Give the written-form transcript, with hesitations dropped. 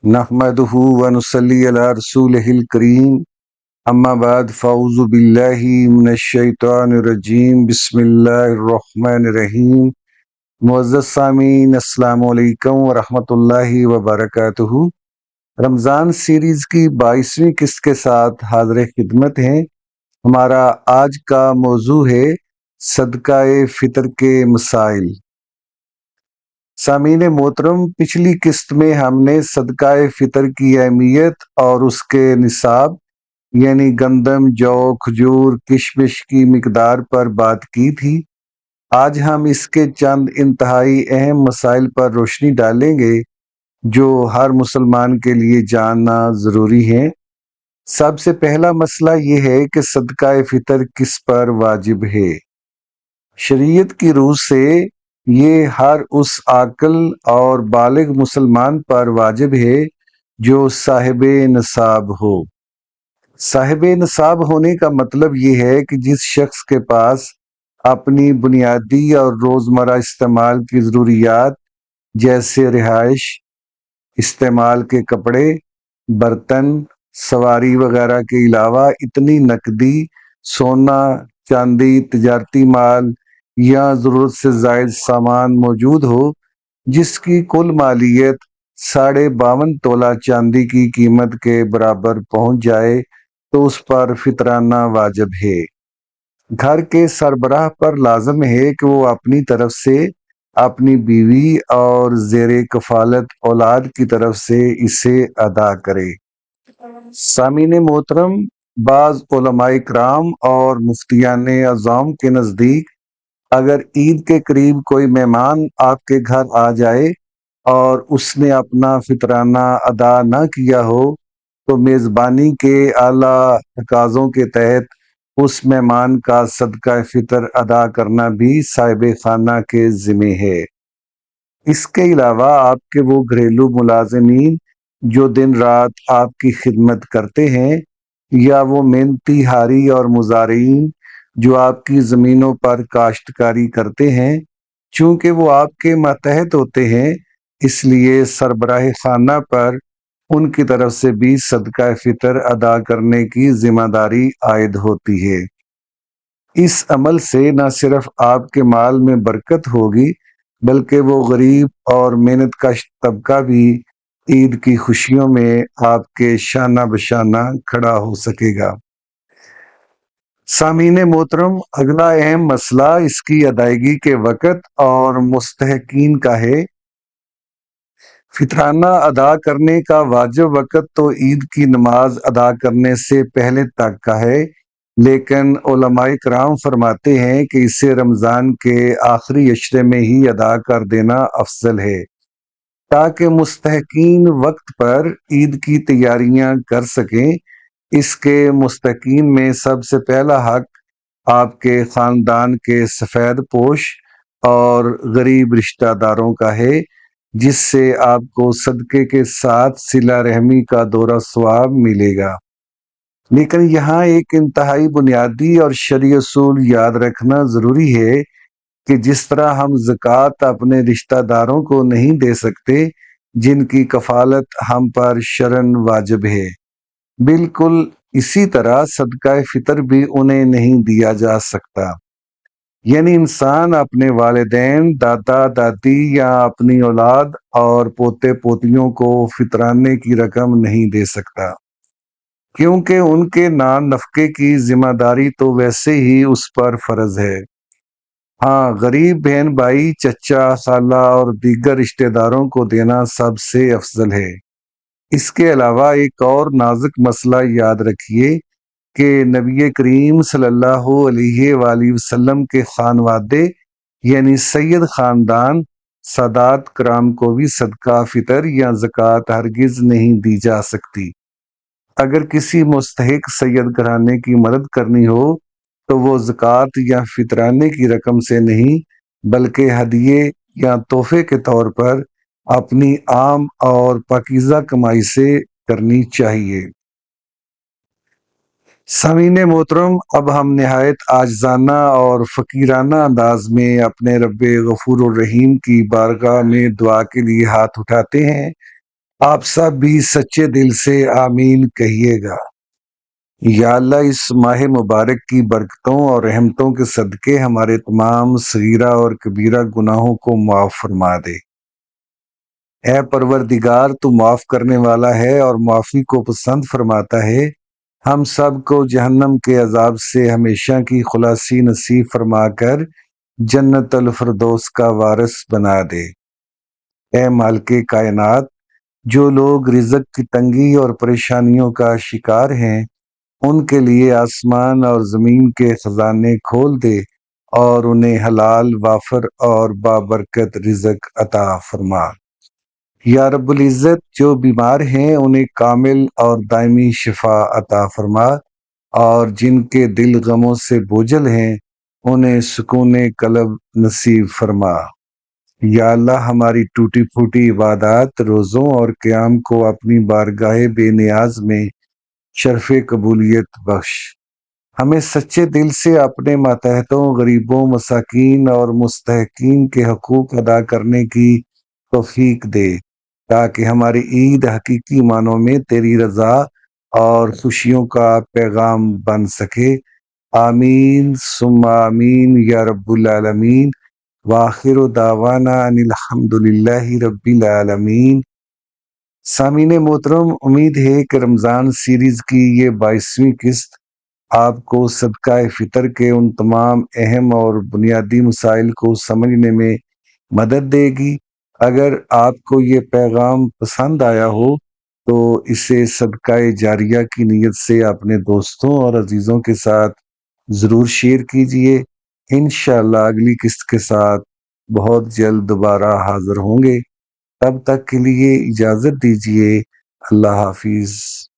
نحمدہ ونصلی علی رسولہ الکریم اما بعد فاعوذ باللہ من الشیطان الرجیم بسم اللہ الرحمن الرحیم۔ معزز سامعین، السلام علیکم ورحمۃ اللہ وبرکاتہ۔ رمضان سیریز کی 22ویں قسط کے ساتھ حاضر خدمت ہیں۔ ہمارا آج کا موضوع ہے صدقہ فطر کے مسائل۔ سامعین محترم، پچھلی قسط میں ہم نے صدقہ فطر کی اہمیت اور اس کے نصاب یعنی گندم، جو، کھجور، کشمش کی مقدار پر بات کی تھی۔ آج ہم اس کے چند انتہائی اہم مسائل پر روشنی ڈالیں گے جو ہر مسلمان کے لیے جاننا ضروری ہے۔ سب سے پہلا مسئلہ یہ ہے کہ صدقہ فطر کس پر واجب ہے۔ شریعت کی روح سے یہ ہر اس عاقل اور بالغ مسلمان پر واجب ہے جو صاحب نصاب ہو۔ صاحب نصاب ہونے کا مطلب یہ ہے کہ جس شخص کے پاس اپنی بنیادی اور روزمرہ استعمال کی ضروریات جیسے رہائش، استعمال کے کپڑے، برتن، سواری وغیرہ کے علاوہ اتنی نقدی، سونا، چاندی، تجارتی مال یا ضرورت سے زائد سامان موجود ہو جس کی کل مالیت 52.5 تولہ چاندی کی قیمت کے برابر پہنچ جائے تو اس پر فطرانہ واجب ہے۔ گھر کے سربراہ پر لازم ہے کہ وہ اپنی طرف سے، اپنی بیوی اور زیر کفالت اولاد کی طرف سے اسے ادا کرے۔ سامعین محترم، بعض علماء کرام اور مفتیان اعظام کے نزدیک اگر عید کے قریب کوئی مہمان آپ کے گھر آ جائے اور اس نے اپنا فطرانہ ادا نہ کیا ہو تو میزبانی کے اعلیٰ تقاضوں کے تحت اس مہمان کا صدقہ فطر ادا کرنا بھی صاحب خانہ کے ذمہ ہے۔ اس کے علاوہ آپ کے وہ گھریلو ملازمین جو دن رات آپ کی خدمت کرتے ہیں، یا وہ محنتی ہاری اور مزارعین جو آپ کی زمینوں پر کاشتکاری کرتے ہیں، چونکہ وہ آپ کے ماتحت ہوتے ہیں، اس لیے سربراہ خانہ پر ان کی طرف سے بھی صدقہ فطر ادا کرنے کی ذمہ داری عائد ہوتی ہے۔ اس عمل سے نہ صرف آپ کے مال میں برکت ہوگی بلکہ وہ غریب اور محنت کش طبقہ بھی عید کی خوشیوں میں آپ کے شانہ بشانہ کھڑا ہو سکے گا۔ سامعین محترم، اگلا اہم مسئلہ اس کی ادائیگی کے وقت اور مستحقین کا ہے۔ فطرانہ ادا کرنے کا واجب وقت تو عید کی نماز ادا کرنے سے پہلے تک کا ہے، لیکن علماء کرام فرماتے ہیں کہ اسے رمضان کے آخری عشرے میں ہی ادا کر دینا افضل ہے تاکہ مستحقین وقت پر عید کی تیاریاں کر سکیں۔ اس کے مستحقین میں سب سے پہلا حق آپ کے خاندان کے سفید پوش اور غریب رشتہ داروں کا ہے، جس سے آپ کو صدقے کے ساتھ صلہ رحمی کا دورہ ثواب ملے گا۔ لیکن یہاں ایک انتہائی بنیادی اور شرعی اصول یاد رکھنا ضروری ہے کہ جس طرح ہم زکوٰۃ اپنے رشتہ داروں کو نہیں دے سکتے جن کی کفالت ہم پر شرعاً واجب ہے، بالکل اسی طرح صدقہ فطر بھی انہیں نہیں دیا جا سکتا۔ یعنی انسان اپنے والدین، دادا دادی یا اپنی اولاد اور پوتے پوتیوں کو فطرانے کی رقم نہیں دے سکتا، کیونکہ ان کے نان نفقے کی ذمہ داری تو ویسے ہی اس پر فرض ہے۔ ہاں، غریب بہن بھائی، چچا، خالہ اور دیگر رشتہ داروں کو دینا سب سے افضل ہے۔ اس کے علاوہ ایک اور نازک مسئلہ یاد رکھیے کہ نبی کریم صلی اللہ علیہ وآلہ وسلم کے خانوادے یعنی سید خاندان سادات کرام کو بھی صدقہ فطر یا زکوٰۃ ہرگز نہیں دی جا سکتی۔ اگر کسی مستحق سید گھرانے کی مدد کرنی ہو تو وہ زکوٰۃ یا فطرانے کی رقم سے نہیں بلکہ ہدیے یا تحفے کے طور پر اپنی عام اور پاکیزہ کمائی سے کرنی چاہیے۔ سامعین محترم، اب ہم نہایت عاجزانہ اور فقیرانہ انداز میں اپنے رب غفور الرحیم کی بارگاہ میں دعا کے لیے ہاتھ اٹھاتے ہیں آپ سب بھی سچے دل سے آمین کہیے گا۔ یا اللہ، اس ماہ مبارک کی برکتوں اور رحمتوں کے صدقے ہمارے تمام صغیرہ اور کبیرہ گناہوں کو معاف فرما دے۔ اے پروردگار، تو معاف کرنے والا ہے اور معافی کو پسند فرماتا ہے۔ ہم سب کو جہنم کے عذاب سے ہمیشہ کی خلاصی نصیب فرما کر جنت الفردوس کا وارث بنا دے۔ اے مالک کائنات، جو لوگ رزق کی تنگی اور پریشانیوں کا شکار ہیں، ان کے لیے آسمان اور زمین کے خزانے کھول دے اور انہیں حلال، وافر اور بابرکت رزق عطا فرما۔ یا رب العزت، جو بیمار ہیں انہیں کامل اور دائمی شفا عطا فرما، اور جن کے دل غموں سے بوجھل ہیں انہیں سکون قلب نصیب فرما۔ یا اللہ، ہماری ٹوٹی پھوٹی عبادات، روزوں اور قیام کو اپنی بارگاہ بے نیاز میں شرف قبولیت بخش۔ ہمیں سچے دل سے اپنے ماتحتوں، غریبوں، مساکین اور مستحقین کے حقوق ادا کرنے کی توفیق دے، تاکہ ہماری عید حقیقی معنوں میں تیری رضا اور خوشیوں کا پیغام بن سکے۔ آمین ثم آمین یا رب العالمین۔ وآخر دعوانا ان الحمد للہ رب العالمین۔ سامعین محترم، امید ہے کہ رمضان سیریز کی یہ 22ویں قسط آپ کو صدقہ فطر کے ان تمام اہم اور بنیادی مسائل کو سمجھنے میں مدد دے گی۔ اگر آپ کو یہ پیغام پسند آیا ہو تو اسے صدقہ جاریہ کی نیت سے اپنے دوستوں اور عزیزوں کے ساتھ ضرور شیئر کیجیے۔ انشاءاللہ اگلی قسط کے ساتھ بہت جلد دوبارہ حاضر ہوں گے۔ تب تک کے لیے اجازت دیجیے۔ اللہ حافظ۔